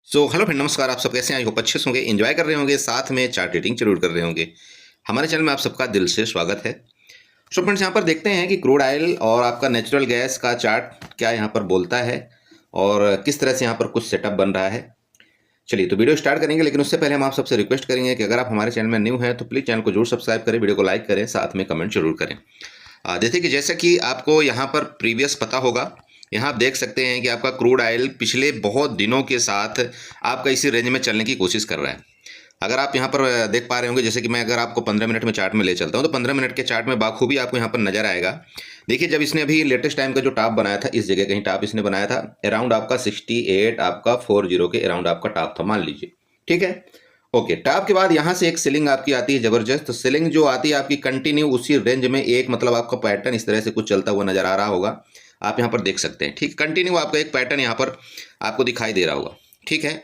Hello friend, नमस्कार। आप सब कैसे हैं? आई होप अच्छे से होंगे, एंजॉय कर रहे होंगे, साथ में चार्ट रेटिंग जरूर कर रहे होंगे। हमारे चैनल में आप सबका दिल से स्वागत है। फ्रेंड्स, यहाँ पर देखते हैं कि क्रूड ऑयल और आपका नेचुरल गैस का चार्ट क्या यहाँ पर बोलता है और किस तरह से यहाँ पर कुछ सेटअप बन रहा है। चलिए तो वीडियो स्टार्ट करेंगे, लेकिन उससे पहले हम आप सबसे रिक्वेस्ट करेंगे कि अगर आप हमारे चैनल में न्यू हैं तो प्लीज़ चैनल को जरूर सब्सक्राइब करें, वीडियो को लाइक करें, साथ में कमेंट जरूर करें। देखिए कि जैसा कि आपको यहाँ पर प्रीवियस पता होगा, यहाँ आप देख सकते हैं कि आपका क्रूड ऑयल पिछले बहुत दिनों के साथ आपका इसी रेंज में चलने की कोशिश कर रहा है। अगर आप यहाँ पर देख पा रहे होंगे, जैसे कि मैं अगर आपको 15 मिनट में चार्ट में ले चलता हूँ तो 15 मिनट के चार्ट में बाखूबी आपको यहाँ पर नजर आएगा। देखिए, जब इसने अभी लेटेस्ट टाइम का जो टॉप बनाया था, इस जगह कहीं टॉप इसने बनाया था अराउंड आपका 68 आपका 40 के अराउंड आपका टॉप था, मान लीजिए। ठीक है, ओके। टॉप के बाद यहाँ से एक सेलिंग आपकी आती है जबरदस्त। तो सेलिंग जो आती है आपकी कंटिन्यू उसी रेंज में, एक मतलब आपका पैटर्न इस तरह से कुछ चलता हुआ नजर आ रहा होगा, आप यहाँ पर देख सकते हैं। ठीक, कंटिन्यू आपका एक पैटर्न यहाँ पर आपको दिखाई दे रहा होगा। ठीक है,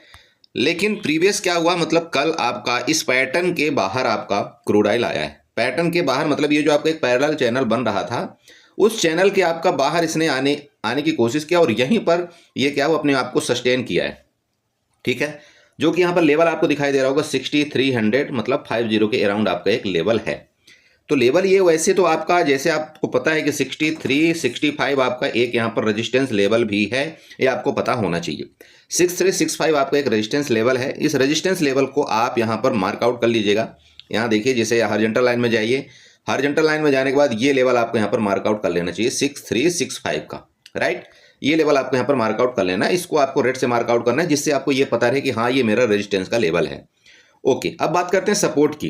लेकिन प्रीवियस क्या हुआ, मतलब कल आपका इस पैटर्न के बाहर आपका क्रूड ऑयल आया है। पैटर्न के बाहर मतलब ये जो आपका एक पैरेलल चैनल बन रहा था, उस चैनल के आपका बाहर इसने आने की कोशिश किया और यहीं पर ये क्या, वो अपने आप को सस्टेन किया है। ठीक है, जो कि यहाँ पर लेवल आपको दिखाई दे रहा होगा 6300, मतलब 50 के अराउंड आपका एक लेवल है। तो लेवल ये वैसे तो आपका, जैसे आपको पता है कि 63 65 आपका एक यहाँ पर रेजिस्टेंस लेवल भी है, ये आपको पता होना चाहिए। 6365 आपका एक रेजिस्टेंस लेवल है। इस रेजिस्टेंस लेवल को आप यहाँ पर मार्कआउट कर लीजिएगा। यहाँ देखिए, जैसे हॉरिजॉन्टल लाइन में जाइए, हॉरिजॉन्टल लाइन में जाने के बाद ये लेवल आपको यहाँ पर मार्कआउट कर लेना चाहिए 6365 का, राइट। ये लेवल आपको यहाँ पर मार्कआउट कर लेना है, इसको आपको रेड से मार्कआउट करना है, जिससे आपको ये पता रहे कि हाँ, ये मेरा रेजिस्टेंस का लेवल है। ओके, अब बात करते हैं सपोर्ट की।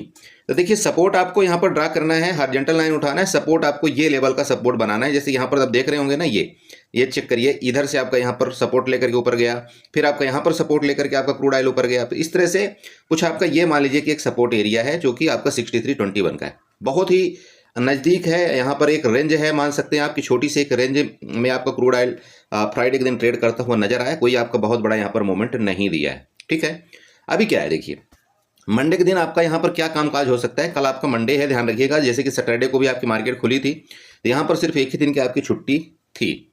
तो देखिए, सपोर्ट आपको यहाँ पर ड्रा करना है, हॉरिजॉन्टल लाइन उठाना है, सपोर्ट आपको ये लेवल का सपोर्ट बनाना है। जैसे यहाँ पर आप देख रहे होंगे ना, ये चेक करिए, इधर से आपका यहाँ पर सपोर्ट लेकर के ऊपर गया, फिर आपका यहाँ पर सपोर्ट लेकर के आपका क्रूड ऑयल ऊपर गया। तो इस तरह से कुछ आपका ये मान लीजिए कि एक सपोर्ट एरिया है जो कि आपका 6321 का है, बहुत ही नज़दीक है। यहाँ पर एक रेंज है, मान सकते हैं आपकी छोटी सी एक रेंज में आपका क्रूड ऑयल फ्राइडे के दिन ट्रेड करता हुआ नजर आया, कोई आपका बहुत बड़ा यहाँ पर मोमेंट नहीं दिया है। ठीक है, अभी क्या है देखिए, मंडे के दिन आपका यहाँ पर क्या कामकाज हो सकता है। कल आपका मंडे है, ध्यान रखिएगा। जैसे कि सैटरडे को भी आपकी मार्केट खुली थी, तो यहाँ पर सिर्फ एक ही दिन की आपकी छुट्टी थी।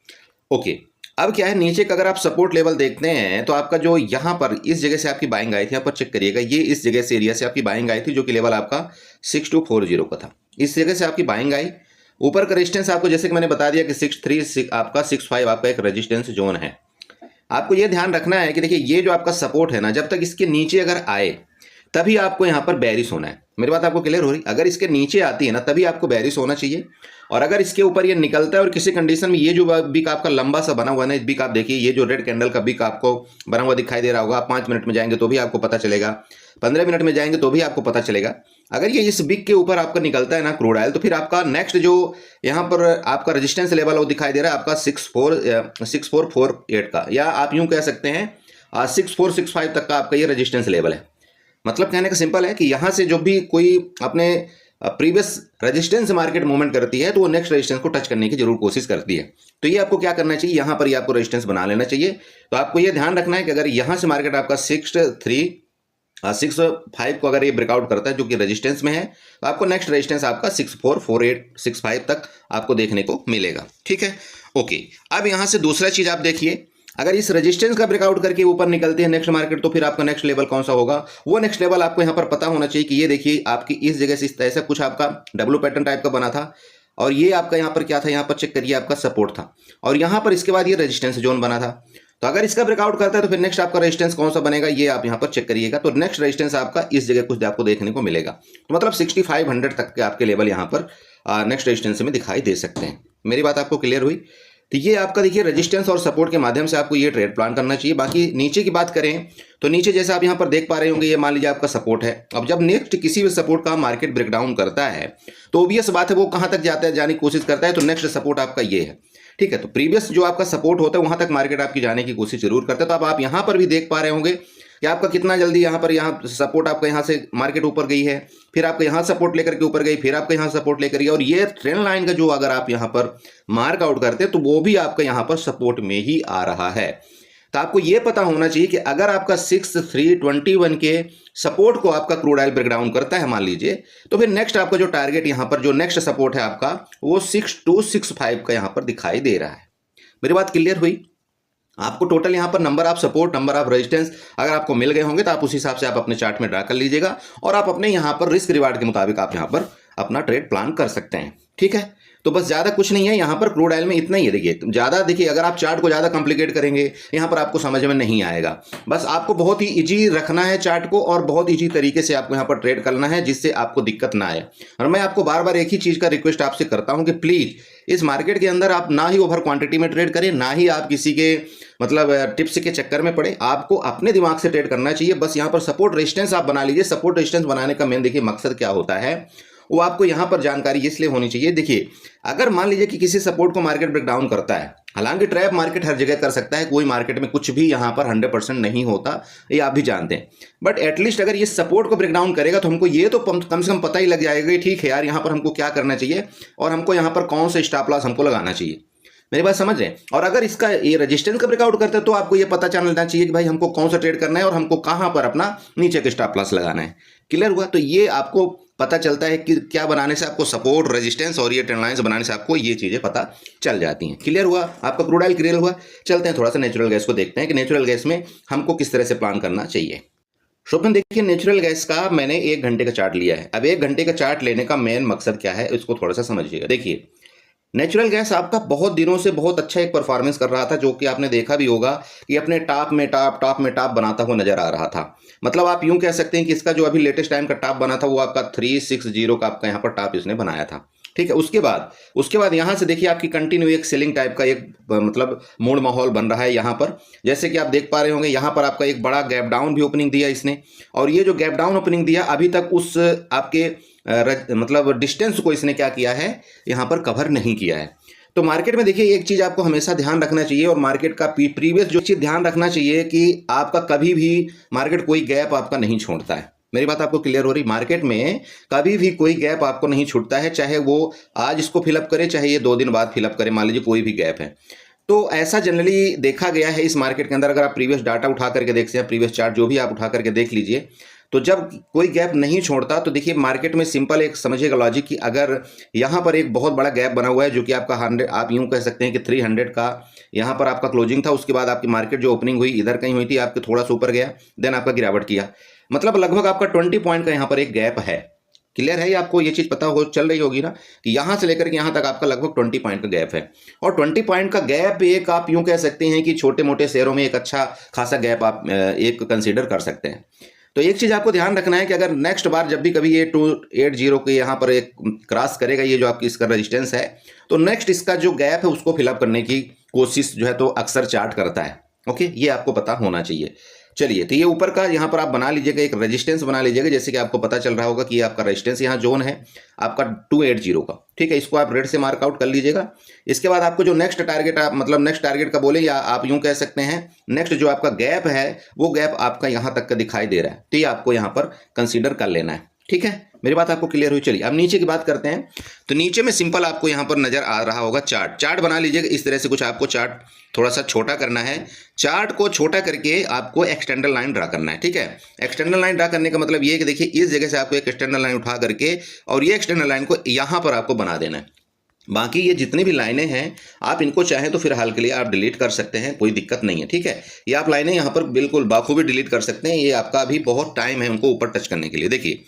ओके, अब क्या है, नीचे का अगर आप सपोर्ट लेवल देखते हैं तो आपका जो यहाँ पर इस जगह से आपकी बाइंग आई थी, यहाँ पर चेक करिएगा, ये इस जगह से एरिया से आपकी बाइंग आई थी, जो कि लेवल आपका 6240 का था। इस जगह से आपकी बाइंग आई। ऊपर का रेजिस्टेंस आपको, जैसे कि मैंने बता दिया कि 63 आपका 65 आपका एक रेजिस्टेंस जोन है। आपको ये ध्यान रखना है कि देखिए, ये जो आपका सपोर्ट है ना, जब तक इसके नीचे अगर आए तभी आपको यहाँ पर बेरिश होना है। मेरी बात आपको क्लियर हो रही? अगर इसके नीचे आती है ना, तभी आपको बेरिश होना चाहिए। और अगर इसके ऊपर ये निकलता है और किसी कंडीशन में ये जो बिक आपका लंबा सा बना हुआ है ना, इस बिक आप देखिए, ये जो रेड कैंडल का बिक आपको बना हुआ दिखाई दे रहा होगा, आप 5 मिनट में जाएंगे तो भी आपको पता चलेगा, 15 मिनट में जाएंगे तो भी आपको पता चलेगा। अगर ये इस बिक के ऊपर आपका निकलता है ना क्रूड ऑयल, तो फिर आपका नेक्स्ट जो यहाँ पर आपका रेजिस्टेंस लेवल है वो दिखाई दे रहा है आपका 6448 का, या आप यूं कह सकते हैं 6465 तक का आपका ये रेजिस्टेंस लेवल है। मतलब कहने का सिंपल है कि यहाँ से जो भी कोई अपने प्रीवियस रेजिस्टेंस मार्केट मूवमेंट करती है, तो वो नेक्स्ट रेजिस्टेंस को टच करने की जरूर कोशिश करती है। तो ये आपको क्या करना चाहिए, यहाँ पर ये आपको रेजिस्टेंस बना लेना चाहिए। तो आपको ये ध्यान रखना है कि अगर यहाँ से मार्केट आपका 65 को अगर ये ब्रेकआउट करता है, जो कि रेजिस्टेंस में है, तो आपको नेक्स्ट रेजिस्टेंस आपका 644865 तक आपको देखने को मिलेगा। ठीक है, ओके। अब यहाँ से दूसरा चीज आप देखिए, अगर इस रेजिस्टेंस का ब्रेकआउट करके ऊपर निकलती है नेक्स्ट मार्केट, तो फिर आपका नेक्स्ट लेवल कौन सा होगा, वो नेक्स्ट लेवल आपको यहाँ पर पता होना चाहिए कि ये देखिए, आपकी इस जगह से इस तरह से कुछ आपका डब्ल्यू पैटर्न टाइप का बना था, और ये आपका यहाँ पर क्या था, यहाँ पर चेक करिए, आपका सपोर्ट था, और यहाँ पर इसके बाद ये रेजिस्टेंस जोन बना था। तो अगर इसका ब्रेकआउट करता है तो फिर नेक्स्ट आपका रेजिस्टेंस कौन सा बनेगा, ये आप यहाँ पर चेक करिएगा। तो नेक्स्ट रेजिस्टेंस आपका इस जगह कुछ आपको देखने को मिलेगा। तो मतलब 6500 तक के आपके लेवल यहाँ पर नेक्स्ट रेजिस्टेंस में दिखाई दे सकते हैं। मेरी बात आपको क्लियर हुई? तो ये आपका देखिए, रेजिस्टेंस और सपोर्ट के माध्यम से आपको ये ट्रेड प्लान करना चाहिए। बाकी नीचे की बात करें तो नीचे जैसे आप यहाँ पर देख पा रहे होंगे, ये मान लीजिए आपका सपोर्ट है। अब जब नेक्स्ट किसी भी सपोर्ट का मार्केट ब्रेकडाउन करता है, तो ऑब्वियस बात है वो कहाँ तक जाता है, जाने की कोशिश करता है। तो नेक्स्ट सपोर्ट आपका ये है। ठीक है, तो प्रीवियस जो आपका सपोर्ट होता है वहां तक मार्केट आपकी जाने की कोशिश जरूर करता है। तो अब आप यहाँ पर भी देख पा रहे होंगे कि आपका कितना जल्दी यहाँ सपोर्ट आपका यहाँ से मार्केट ऊपर गई है, फिर आपका यहाँ सपोर्ट लेकर के ऊपर गई, फिर आपका यहाँ सपोर्ट लेकर गई, और ये ट्रेंड लाइन का जो अगर आप यहाँ पर मार्क आउट करते हैं तो वो भी आपका यहाँ पर सपोर्ट में ही आ रहा है। तो आपको ये पता होना चाहिए कि अगर आपका 6321 के सपोर्ट को आपका क्रूड ऑयल ब्रेकडाउन करता है मान लीजिए, तो फिर नेक्स्ट आपका जो टारगेट यहाँ पर जो नेक्स्ट सपोर्ट है आपका, वो 6265 का यहाँ पर दिखाई दे रहा है। मेरी बात क्लियर हुई? आपको टोटल यहाँ पर number of support, number of resistance अगर आपको मिल गए होंगे तो आप उस हिसाब से आप अपने चार्ट में ड्रा कर लीजिएगा और आप अपने यहाँ पर रिस्क रिवार्ड के मुताबिक आप यहाँ पर अपना ट्रेड प्लान कर सकते हैं। ठीक है, तो बस ज़्यादा कुछ नहीं है यहाँ पर क्रूड ऑयल में, इतना ही है। देखिए ज़्यादा, देखिए अगर आप चार्ट को ज़्यादा कॉम्प्लिकेट करेंगे यहाँ पर आपको समझ में नहीं आएगा। बस आपको बहुत ही इजी रखना है चार्ट को और बहुत इजी तरीके से आपको यहाँ पर ट्रेड करना है जिससे आपको दिक्कत ना आए। और मैं आपको बार बार एक ही चीज़ का रिक्वेस्ट आपसे करता हूँ कि प्लीज़ इस मार्केट के अंदर आप ना ही ओवर क्वांटिटी में ट्रेड करें, ना ही आप किसी के मतलब टिप्स के चक्कर में पड़े। आपको अपने दिमाग से ट्रेड करना चाहिए। बस यहाँ पर सपोर्ट रेजिस्टेंस आप बना लीजिए। सपोर्ट रेजिस्टेंस बनाने का मेन देखिए मकसद क्या होता है, वो आपको यहाँ पर जानकारी इसलिए होनी चाहिए। देखिए अगर मान लीजिए कि किसी सपोर्ट को मार्केट ब्रेक डाउन करता है, हालांकि ट्रैप मार्केट हर जगह कर सकता है, कोई मार्केट में कुछ भी यहाँ पर 100% नहीं होता, ये आप भी जानते हैं। बट एटलीस्ट अगर ये सपोर्ट को ब्रेक डाउन करेगा तो हमको ये तो कम से कम पता ही लग जाएगा कि ठीक है यार, यहाँ पर हमको क्या करना चाहिए और हमको यहाँ पर कौन सा स्टॉप लॉस हमको लगाना चाहिए। मेरी बात समझ रहे हैं? और अगर इसका ये रेजिस्टेंस का ब्रेकआउट करता है तो आपको ये पता चलना चाहिए कि भाई हमको कौन सा ट्रेड करना है और हमको कहाँ पर अपना नीचे के स्टॉप लॉस लगाना है। क्लियर हुआ? तो ये आपको पता चलता है कि क्या बनाने से आपको सपोर्ट, रेजिस्टेंस और ये ट्रेंड लाइंस बनाने से आपको ये चीज़ें पता चल जाती हैं। क्लियर हुआ? आपका क्रूड ऑयल क्लियर हुआ? चलते हैं थोड़ा सा नेचुरल गैस को देखते हैं कि नेचुरल गैस में हमको किस तरह से प्लान करना चाहिए। शोभन देखिए, नेचुरल गैस का मैंने 1 घंटे का चार्ट लिया है। अब 1 घंटे का चार्ट लेने का मेन मकसद क्या है इसको थोड़ा सा समझिएगा। देखिए नेचुरल गैस आपका बहुत दिनों से बहुत अच्छा एक परफॉर्मेंस कर रहा था, जो कि आपने देखा भी होगा कि अपने टॉप में टॉप बनाता हुआ नजर आ रहा था। मतलब आप यूं कह सकते हैं कि इसका जो अभी लेटेस्ट टाइम का टॉप बना था वो आपका 360 का आपका यहाँ पर टॉप इसने बनाया था। ठीक है, उसके बाद यहाँ से देखिए आपकी कंटिन्यू एक सेलिंग टाइप का एक मतलब मूड माहौल बन रहा है यहाँ पर। जैसे कि आप देख पा रहे होंगे यहाँ पर आपका एक बड़ा गैप डाउन भी ओपनिंग दिया इसने, और ये जो गैप डाउन ओपनिंग दिया अभी तक उस आपके मतलब डिस्टेंस को इसने क्या किया है, यहाँ पर कवर नहीं किया है। तो मार्केट में देखिए एक चीज़ आपको हमेशा ध्यान रखना चाहिए और मार्केट का प्रीवियस जो चीज़ ध्यान रखना चाहिए कि आपका कभी भी मार्केट कोई गैप आपका नहीं छोड़ता है। मेरी बात आपको क्लियर हो रही? मार्केट में कभी भी कोई गैप आपको नहीं छूटता है, चाहे वो आज इसको फिलअप करे चाहे ये 2 दिन बाद फिलअप करे, मान लीजिए कोई भी गैप है। तो ऐसा जनरली देखा गया है इस मार्केट के अंदर। अगर आप प्रीवियस डाटा उठा करके देखते हैं, प्रीवियस चार्ट जो भी आप उठा करके देख लीजिए, तो जब कोई गैप नहीं छोड़ता तो देखिए मार्केट में सिंपल एक समझिएगा लॉजिक कि अगर यहाँ पर एक बहुत बड़ा गैप बना हुआ है जो कि आपका 100, आप यूं कह सकते हैं कि 300 का यहाँ पर आपका क्लोजिंग था, उसके बाद आपकी मार्केट जो ओपनिंग हुई इधर कहीं हुई थी, आपके थोड़ा सा ऊपर गया, देन आपका गिरावट किया, मतलब लगभग आपका 20 पॉइंट का यहाँ पर एक गैप है। क्लियर है? आपको ये चीज़ पता हो चल रही होगी ना कि यहाँ से लेकर के यहाँ तक आपका लगभग 20 पॉइंट का गैप है। और 20 पॉइंट का गैप एक आप यूं कह सकते हैं कि छोटे मोटे शेयरों में एक अच्छा खासा गैप आप एक कंसीडर कर सकते हैं। तो एक चीज़ आपको ध्यान रखना है कि अगर नेक्स्ट बार जब भी कभी ये 280 के यहाँ पर एक क्रॉस करेगा, ये जो आपकी इसका रेजिस्टेंस है, तो नेक्स्ट इसका जो गैप है उसको फिलअप करने की कोशिश जो है तो अक्सर चार्ट करता है। ओके, ये आपको पता होना चाहिए। चलिए, तो ये ऊपर का यहाँ पर आप बना लीजिएगा, एक रेजिस्टेंस बना लीजिएगा, जैसे कि आपको पता चल रहा होगा कि ये आपका रेजिस्टेंस यहाँ जोन है आपका 280 का। ठीक है, इसको आप रेड से मार्क आउट कर लीजिएगा। इसके बाद आपको जो नेक्स्ट टारगेट आप मतलब नेक्स्ट टारगेट का बोले या आप यूं कह सकते हैं नेक्स्ट जो आपका गैप है वो गैप आपका यहाँ तक का दिखाई दे रहा है, तो ये आपको यहाँ पर कंसीडर कर लेना है। ठीक है, मेरी बात आपको क्लियर हुई? चलिए अब नीचे की बात करते हैं। तो नीचे में सिंपल आपको यहाँ पर नजर आ रहा होगा चार्ट बना लीजिएगा इस तरह से कुछ। आपको चार्ट थोड़ा सा छोटा करना है, चार्ट को छोटा करके आपको एक्सटेंडर लाइन ड्रा करना है। ठीक है, एक्सटेंडर लाइन ड्रा करने का मतलब ये है कि देखिए इस जगह से आपको एक एक्सटेंडर लाइन उठा करके और ये एक्सटेंडर लाइन को यहाँ पर आपको बना देना है। बाकी ये जितनी भी लाइनें हैं आप इनको चाहें तो फिलहाल के लिए आप डिलीट कर सकते हैं, कोई दिक्कत नहीं है। ठीक है, ये आप लाइनें यहाँ पर बिल्कुल बाखूबी डिलीट कर सकते हैं, ये आपका अभी बहुत टाइम है उनको ऊपर टच करने के लिए। देखिए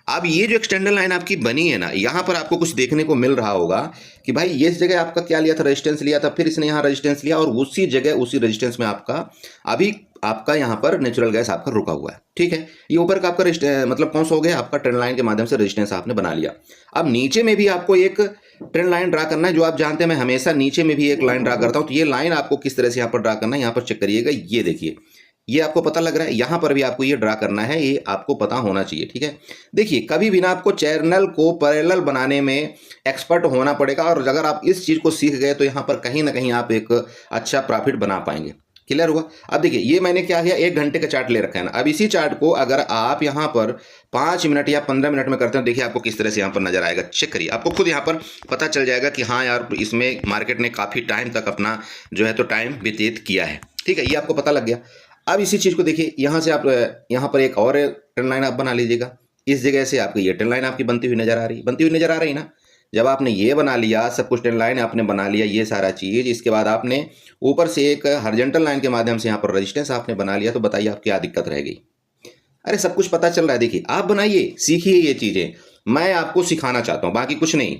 अब ये जो एक्सटेंडर लाइन आपकी बनी है ना, यहाँ पर आपको कुछ देखने को मिल रहा होगा कि भाई ये जगह आपका क्या लिया था, रेजिस्टेंस लिया था, फिर इसने यहाँ रेजिस्टेंस लिया और उसी जगह उसी रेजिस्टेंस में आपका अभी आपका यहाँ पर नेचुरल गैस आपका रुका हुआ है। ठीक है, ये ऊपर का आपका मतलब कौन सा हो गया, आपका ट्रेंड लाइन के माध्यम से रेजिस्टेंस आपने बना लिया। अब नीचे में भी आपको एक ट्रेंड लाइन ड्रा करना है, जो आप जानते हैं मैं हमेशा नीचे में भी एक लाइन ड्रा करता हूँ। तो ये लाइन आपको किस तरह से यहाँ पर ड्रा करना है, यहाँ पर चेक करिएगा, ये देखिए ये आपको पता लग रहा है, यहाँ पर भी आपको ये ड्रा करना है, ये आपको पता होना चाहिए। ठीक है, देखिए कभी भी ना आपको चैनल को पैरेलल बनाने में एक्सपर्ट होना पड़ेगा, और अगर आप इस चीज़ को सीख गए तो यहाँ पर कहीं ना कहीं आप एक अच्छा प्रॉफिट बना पाएंगे। क्लियर हुआ? अब देखिए ये मैंने क्या किया, 1 घंटे का चार्ट ले रखा है ना। अब इसी चार्ट को अगर आप यहाँ पर 5 मिनट या 15 मिनट में करते हैं, देखिए आपको किस तरह से यहाँ पर नजर आएगा। चेक करिए, आपको खुद यहाँ पर पता चल जाएगा कि हाँ यार इसमें मार्केट ने काफ़ी टाइम तक अपना जो है तो टाइम व्यतीत किया है। ठीक है, ये आपको पता लग गया। अब इसी चीज़ को देखिए, यहाँ से आप यहाँ पर एक और ट्रेंड लाइन आप बना लीजिएगा। इस जगह से आपकी ये ट्रेंड लाइन आपकी बनती हुई नजर आ रही ना। जब आपने ये बना लिया, सब कुछ ट्रेंड लाइन आपने बना लिया, ये सारा चीज़, इसके बाद आपने ऊपर से एक हॉरिजॉन्टल लाइन के माध्यम से यहाँ पर रेजिस्टेंस आपने बना लिया, तो बताइए आप क्या दिक्कत रह गई? अरे सब कुछ पता चल रहा है, देखिए आप बनाइए, सीखिए ये चीज़ें, मैं आपको सिखाना चाहता हूँ, बाकी कुछ नहीं।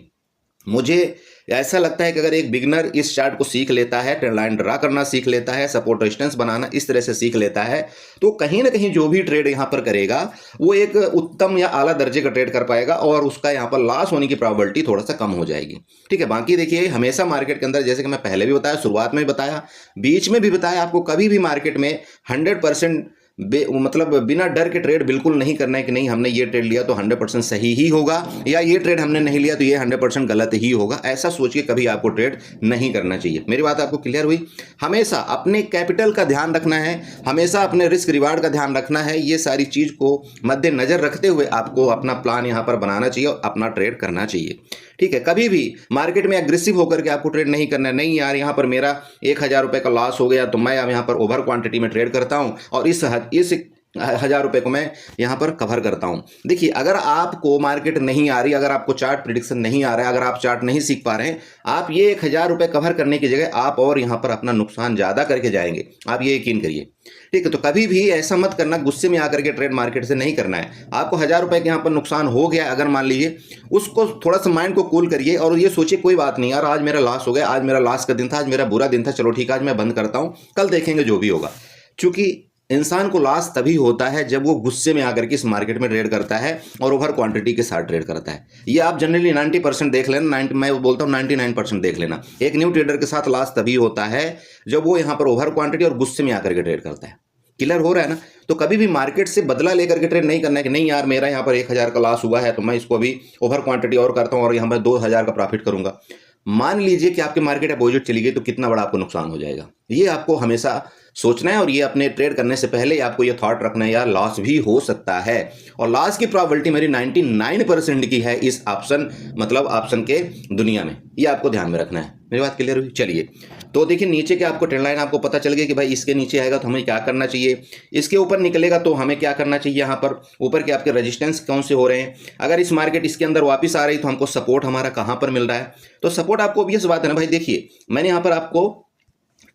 मुझे ऐसा लगता है कि अगर एक बिगनर इस चार्ट को सीख लेता है, ट्रेंड लाइन ड्रा करना सीख लेता है, सपोर्ट रेजिस्टेंस बनाना इस तरह से सीख लेता है, तो कहीं ना कहीं जो भी ट्रेड यहाँ पर करेगा वो एक उत्तम या आला दर्जे का ट्रेड कर पाएगा और उसका यहाँ पर लॉस होने की प्रोबेबिलिटी थोड़ा सा कम हो जाएगी। ठीक है, बाकी देखिए हमेशा मार्केट के अंदर, जैसे कि मैं पहले भी बताया, शुरुआत में भी बताया, बीच में भी बताया, आपको कभी भी मार्केट में 100% मतलब बिना डर के ट्रेड बिल्कुल नहीं करना है कि नहीं हमने ये ट्रेड लिया तो 100% सही ही होगा, या ये ट्रेड हमने नहीं लिया तो ये 100% गलत ही होगा। ऐसा सोच के कभी आपको ट्रेड नहीं करना चाहिए। मेरी बात आपको क्लियर हुई? हमेशा अपने कैपिटल का ध्यान रखना है, हमेशा अपने रिस्क रिवार्ड का ध्यान रखना है। ये सारी चीज़ को मद्देनजर रखते हुए आपको अपना प्लान यहाँ पर बनाना चाहिए और अपना ट्रेड करना चाहिए। ठीक है, कभी भी मार्केट में एग्रेसिव होकर के आपको ट्रेड नहीं करना है। नहीं यार, यहाँ पर मेरा 1000 रुपये का लॉस हो गया तो मैं अब यहाँ पर ओवर क्वांटिटी में ट्रेड करता हूँ और इस 1000 रुपये को मैं यहाँ पर कवर करता हूँ। देखिए, अगर आपको मार्केट नहीं आ रही, अगर आपको चार्ट प्रिडिक्शन नहीं आ रहा है, अगर आप चार्ट नहीं सीख पा रहे हैं, आप ये 1000 रुपये कवर करने की जगह आप और यहाँ पर अपना नुकसान ज़्यादा करके जाएंगे, आप ये यकीन करिए। ठीक है, तो कभी भी ऐसा मत करना, गुस्से में आकर के ट्रेड मार्केट से नहीं करना है। आपको 1000 रुपये के यहाँ पर नुकसान हो गया, अगर मान लीजिए, उसको थोड़ा सा माइंड को कूल करिए और ये सोचिए कोई बात नहीं यार, आज मेरा लॉस हो गया, आज मेरा लॉस का दिन था, आज मेरा बुरा दिन था, चलो ठीक है आज मैं बंद करता हूँ, कल देखेंगे जो भी होगा। क्योंकि इंसान को लॉस तभी होता है जब वो गुस्से में आकर के इस मार्केट में ट्रेड करता है और ओवर क्वांटिटी के साथ ट्रेड करता है। ये आप जनरली 90% देख लेना, मैं बोलता हूँ 99% देख लेना। एक न्यू ट्रेडर के साथ लॉस तभी होता है जब वो यहाँ पर ओवर क्वांटिटी और गुस्से में आकर के ट्रेड करता है। क्लियर हो रहा है ना? तो कभी भी मार्केट से बदला लेकर के ट्रेड नहीं करना है कि नहीं यार मेरा यहाँ पर 1000 का लॉस हुआ है तो मैं इसको अभी ओवर क्वांटिटी और करता हूँ और यहाँ पर 2000 का प्रॉफिट करूंगा। मान लीजिए कि आपकी मार्केट अपोजिट चली गई तो कितना बड़ा आपको नुकसान हो जाएगा, ये आपको हमेशा सोचना है। और ये अपने ट्रेड करने से पहले आपको ये थॉट रखना है यार लॉस भी हो सकता है, और लॉस की प्रोबेबिलिटी मेरी 99% की है इस ऑप्शन, मतलब ऑप्शन के दुनिया में। ये आपको ध्यान में रखना है। मेरी बात क्लियर हुई? चलिए, तो देखिए नीचे के आपको ट्रेंड लाइन आपको पता चल गया कि भाई इसके नीचे आएगा तो हमें क्या करना चाहिए, इसके ऊपर निकलेगा तो हमें क्या करना चाहिए। यहाँ पर ऊपर के आपके रेजिस्टेंस कौन से हो रहे हैं, अगर इस मार्केट इसके अंदर वापस आ रही तो हमको सपोर्ट हमारा कहाँ पर मिल रहा है। तो सपोर्ट आपको ऑब्वियस बात है ना भाई, देखिए मैंने यहाँ पर आपको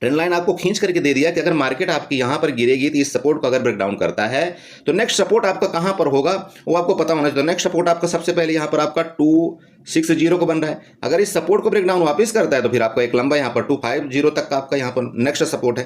ट्रेंड लाइन आपको खींच करके दे दिया कि अगर मार्केट आपकी यहाँ पर गिरेगी तो इस सपोर्ट को अगर ब्रेक डाउन करता है तो नेक्स्ट सपोर्ट आपका कहाँ पर होगा वो आपको पता होना चाहिए। नेक्स्ट सपोर्ट आपका सबसे पहले यहाँ पर आपका 260 को बन रहा है। अगर इस सपोर्ट को ब्रेक डाउन वापस करता है तो फिर आपका एक लंबा यहाँ पर 250 तक का आपका यहाँ पर नेक्स्ट सपोर्ट है।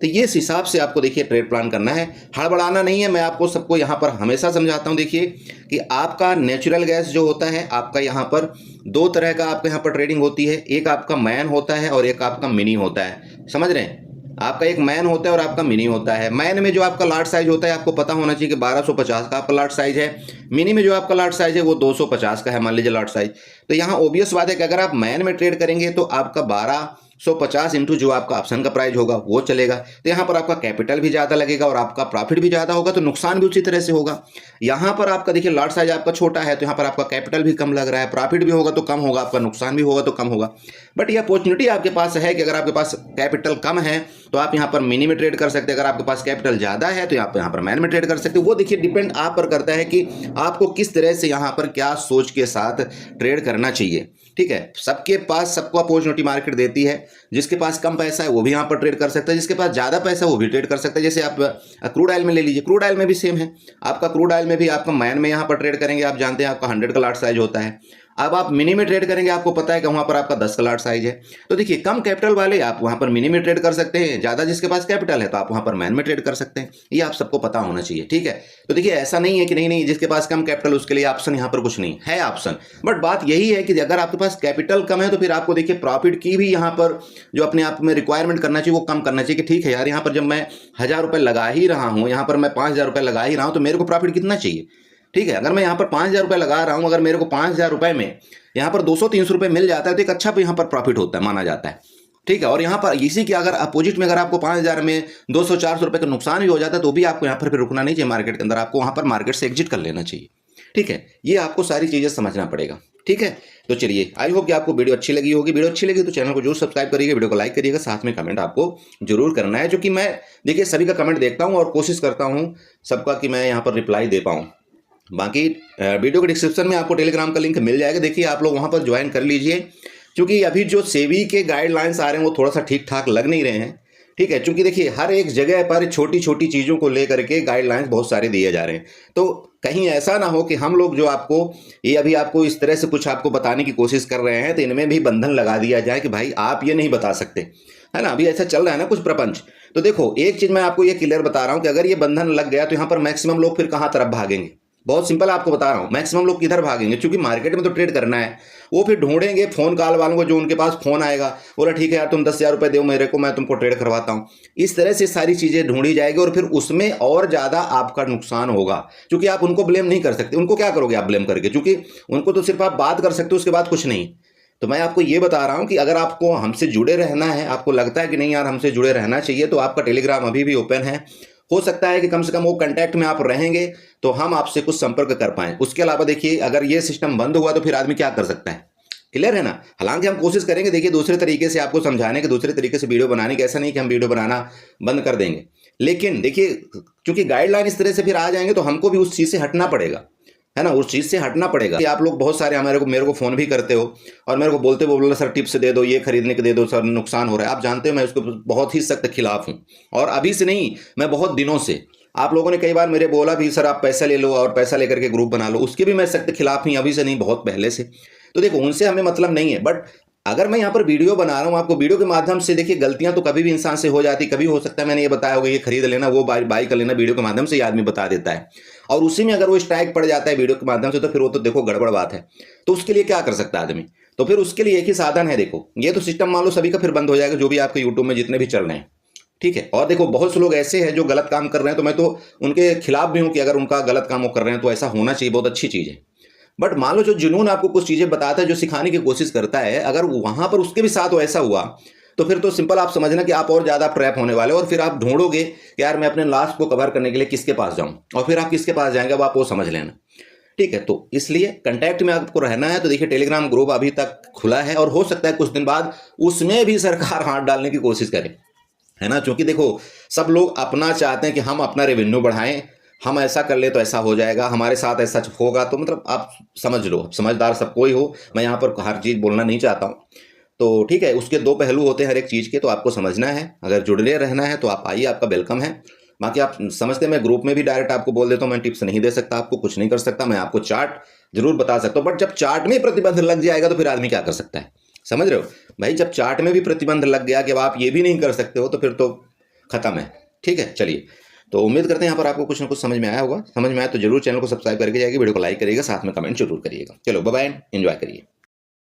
तो ये इस हिसाब से आपको देखिए ट्रेड प्लान करना है, हड़बड़ाना नहीं है। मैं आपको सबको यहाँ पर हमेशा समझाता हूँ, देखिए कि आपका नेचुरल गैस जो होता है, आपका यहाँ पर दो तरह का आपके यहाँ पर ट्रेडिंग होती है। एक आपका मैन होता है और एक आपका मिनी होता है, समझ रहे हैं? आपका एक मैन होता है और आपका मिनी होता है। मैन में जो आपका लाट साइज होता है आपको पता होना चाहिए कि 1250 का आपका लाट साइज है। मिनी में जो आपका लाट साइज है वो 250 का है, मान लीजिए लाट साइज। तो यहाँ ओबियस बात है कि अगर आप मैन में ट्रेड करेंगे तो आपका 1250 इंटू जो आपका ऑप्शन का प्राइस होगा वो चलेगा। तो यहाँ पर आपका कैपिटल भी ज़्यादा लगेगा और आपका प्रॉफिट भी ज़्यादा होगा, तो नुकसान भी उसी तरह से होगा। यहाँ पर आपका देखिए लाट साइज आपका छोटा है तो यहाँ पर आपका कैपिटल भी कम लग रहा है, प्रॉफिट भी होगा तो कम होगा, आपका नुकसान भी होगा तो कम होगा। बट ये अपॉर्चुनिटी आपके पास है कि अगर आपके पास कैपिटल कम है तो आप यहाँ पर मिनी में ट्रेड कर सकते हैं, अगर आपके पास कैपिटल ज़्यादा है तो आप यहाँ पर मैन में ट्रेड कर सकते हैं। वो देखिए डिपेंड आप पर करता है कि आपको किस तरह से यहाँ पर क्या सोच के साथ ट्रेड करना चाहिए। ठीक है, सबके पास सबको अपॉर्चुनिटी मार्केट देती है। जिसके पास कम पैसा है वो भी यहाँ पर ट्रेड कर सकता है, जिसके पास ज़्यादा पैसा है वो भी ट्रेड कर सकता है। जैसे आप क्रूड ऑयल में ले लीजिए, क्रूड ऑयल में भी सेम है। आपका क्रूड ऑयल में भी आपका मैन में यहाँ पर ट्रेड करेंगे, आप जानते हैं आपका 100 का लाट साइज होता है। अब आप मिनी में ट्रेड करेंगे, आपको पता है कि वहाँ पर आपका 10 का लाट साइज है। तो देखिए कम कैपिटल वाले आप वहाँ पर मिनी में ट्रेड कर सकते हैं, ज़्यादा जिसके पास कैपिटल है तो आप वहाँ पर मैन में ट्रेड कर सकते हैं। ये आप सबको पता होना चाहिए। ठीक है, तो देखिए ऐसा नहीं है कि नहीं जिसके पास कम कैपिटल उसके लिए ऑप्शन यहाँ पर कुछ नहीं है, ऑप्शन। बट बात यही है कि अगर आपके पास कैपिटल कम है तो फिर आपको देखिए प्रॉफिट की भी यहाँ पर जो अपने आप में रिक्वायरमेंट करना चाहिए वो कम करना चाहिए कि ठीक है यार यहाँ पर जब मैं 1000 रुपये लगा ही रहा हूँ, यहाँ पर मैं 5000 रुपये लगा ही रहा हूँ तो मेरे को प्रॉफिट कितना चाहिए। ठीक है, अगर मैं यहाँ पर 5000 रुपये लगा रहा हूँ, अगर मेरे को 5000 रुपये में यहाँ पर 200-300 रुपये मिल जाता है तो एक अच्छा यहाँ पर प्रॉफिट होता है, माना जाता है। ठीक है, और यहाँ पर इसी के अगर अपोजिट में अगर आपको 5000 में 200-400 रुपये का नुकसान भी हो जाता है तो भी आपको यहाँ पर फिर रुकना नहीं चाहिए मार्केट के अंदर, आपको वहाँ पर मार्केट से एग्जिट कर लेना चाहिए। ठीक है, ये आपको सारी चीज़ें समझना पड़ेगा। ठीक है, तो चलिए आई होप कि आपको वीडियो अच्छी लगी होगी। वीडियो अच्छी लगी तो चैनल को जरूर सब्सक्राइब करिएगा, वीडियो को लाइक करिएगा, साथ में कमेंट आपको जरूर करना है, जो कि मैं देखिए सभी का कमेंट देखता हूँ और कोशिश करता हूँ सबका कि मैं यहाँ पर रिप्लाई दे पाऊँ। बाकी वीडियो के डिस्क्रिप्शन में आपको टेलीग्राम का लिंक मिल जाएगा, देखिए आप लोग वहाँ पर ज्वाइन कर लीजिए, क्योंकि अभी जो सेबी के गाइडलाइंस आ रहे हैं वो थोड़ा सा ठीक ठाक लग नहीं रहे हैं। ठीक है, क्योंकि देखिए हर एक जगह पर छोटी छोटी चीज़ों को लेकर के गाइडलाइंस बहुत सारे दिए जा रहे हैं, तो कहीं ऐसा ना हो कि हम लोग जो आपको ये अभी आपको इस तरह से कुछ आपको बताने की कोशिश कर रहे हैं तो इनमें भी बंधन लगा दिया जाए कि भाई आप ये नहीं बता सकते, है ना। अभी ऐसा चल रहा है ना कुछ प्रपंच। तो देखो एक चीज़ मैं आपको ये क्लियर बता रहा हूँ कि अगर ये बंधन लग गया तो यहाँ पर मैक्सिमम लोग फिर कहाँ तरफ भागेंगे। बहुत सिंपल आपको बता रहा हूँ, मैक्सिमम लोग किधर भागेंगे, क्योंकि मार्केट में तो ट्रेड करना है। वो फिर ढूंढेंगे फोन कॉल वालों को, जो उनके पास फोन आएगा, बोला ठीक है यार तुम 10,000 रुपये दो मेरे को, मैं तुमको ट्रेड करवाता हूँ। इस तरह से सारी चीज़ें ढूंढी जाएगी और फिर उसमें और ज़्यादा आपका नुकसान होगा, क्योंकि आप उनको ब्लेम नहीं कर सकते। उनको क्या करोगे आप ब्लेम करके, क्योंकि उनको तो सिर्फ आप बात कर सकते हो, उसके बाद कुछ नहीं। तो मैं आपको ये बता रहा हूँ कि अगर आपको हमसे जुड़े रहना है, आपको लगता है कि नहीं यार हमसे जुड़े रहना चाहिए, तो आपका टेलीग्राम अभी भी ओपन है। हो सकता है कि कम से कम वो कांटेक्ट में आप रहेंगे तो हम आपसे कुछ संपर्क कर पाएं। उसके अलावा देखिए अगर ये सिस्टम बंद हुआ तो फिर आदमी क्या कर सकता है, क्लियर है ना। हालांकि हम कोशिश करेंगे देखिए दूसरे तरीके से आपको समझाने के, दूसरे तरीके से वीडियो बनाने के, ऐसा नहीं कि हम वीडियो बनाना बंद कर देंगे। लेकिन देखिए क्योंकि गाइडलाइन इस तरह से फिर आ जाएंगे तो हमको भी उस चीज़ से हटना पड़ेगा, है ना, उस चीज़ से हटना पड़ेगा। कि आप लोग बहुत सारे मेरे को फ़ोन भी करते हो और मेरे को बोलते हो, बोला सर टिप्स दे दो, ये खरीदने के दे दो सर, नुकसान हो रहा है। आप जानते हो मैं उसको बहुत ही सख्त खिलाफ हूँ, और अभी से नहीं, मैं बहुत दिनों से। आप लोगों ने कई बार मेरे बोला भी सर आप पैसा ले लो और पैसा लेकर के ग्रुप बना लो, उसके भी मैं सख्त खिलाफ ही, अभी से नहीं बहुत पहले से। तो देखो उनसे हमें मतलब नहीं है, बट अगर मैं यहाँ पर वीडियो बना रहा हूँ आपको, वीडियो के माध्यम से देखिए गलतियां तो कभी भी इंसान से हो जाती, कभी हो सकता है मैंने ये बताया होगा ये खरीद लेना, वो बाई कर लेना, वीडियो के माध्यम से ये आदमी बता देता है, और उसी में अगर वो स्ट्राइक पड़ जाता है वीडियो के माध्यम से, तो फिर वो तो देखो गड़बड़ बात है। तो उसके लिए क्या कर सकता है आदमी, तो फिर उसके लिए एक ही साधन है। देखो ये तो सिस्टम मान लो सभी का फिर बंद हो जाएगा, जो भी आपके यूट्यूब में जितने भी चल रहे हैं, ठीक है। और देखो बहुत से लोग ऐसे हैं जो गलत काम कर रहे हैं, तो मैं तो उनके खिलाफ भी हूं कि अगर उनका गलत काम वो कर रहे हैं तो ऐसा होना चाहिए, बहुत अच्छी चीज़ है। बट मान लो जो जुनून आपको कुछ चीज़ें बताता है, जो सिखाने की कोशिश करता है, अगर वहां पर उसके भी साथ वैसा हुआ तो फिर तो सिंपल आप समझना कि आप और ज़्यादा ट्रैप होने वाले हो, और फिर आप ढूंढोगे कि यार मैं अपने लॉस को कवर करने के लिए किसके पास जाऊं, और फिर आप किसके पास जाएंगे अब आप वो समझ लेना, ठीक है। तो इसलिए कंटेक्ट में आपको रहना है। तो देखिए टेलीग्राम ग्रुप अभी तक खुला है, और हो सकता है कुछ दिन बाद उसमें भी सरकार हाथ डालने की कोशिश करे, है ना। क्योंकि देखो सब लोग अपना चाहते हैं कि हम अपना रेवेन्यू बढ़ाएं, हम ऐसा कर ले तो ऐसा हो जाएगा, हमारे साथ ऐसा होगा, तो मतलब आप समझ लो, समझदार सबको ही हो, मैं यहाँ पर हर चीज़ बोलना नहीं चाहता हूँ। तो ठीक है, उसके दो पहलू होते हैं हर एक चीज़ के, तो आपको समझना है। अगर जुड़े रहना है तो आप आइए, आपका वेलकम है। बाकी आप समझते हैं मैं ग्रुप में भी डायरेक्ट आपको बोल देता हूँ, मैं टिप्स नहीं दे सकता, आपको कुछ नहीं कर सकता, मैं आपको चार्ट जरूर बता सकता हूँ, बट जब चार्ट में प्रतिबंध लग जाएगा तो फिर आदमी क्या कर सकता है, समझ रहे हो भाई। जब चार्ट में भी प्रतिबंध लग गया कि अब आप ये भी नहीं कर सकते हो, तो फिर तो खत्म है, ठीक है। चलिए, तो उम्मीद करते हैं यहाँ पर आपको कुछ ना कुछ समझ में आया होगा। समझ में आया तो जरूर चैनल को सब्सक्राइब करके जाइए, वीडियो को लाइक करिएगा, साथ में कमेंट जरूर करिएगा। चलो बाय बाय, एंजॉय करिए।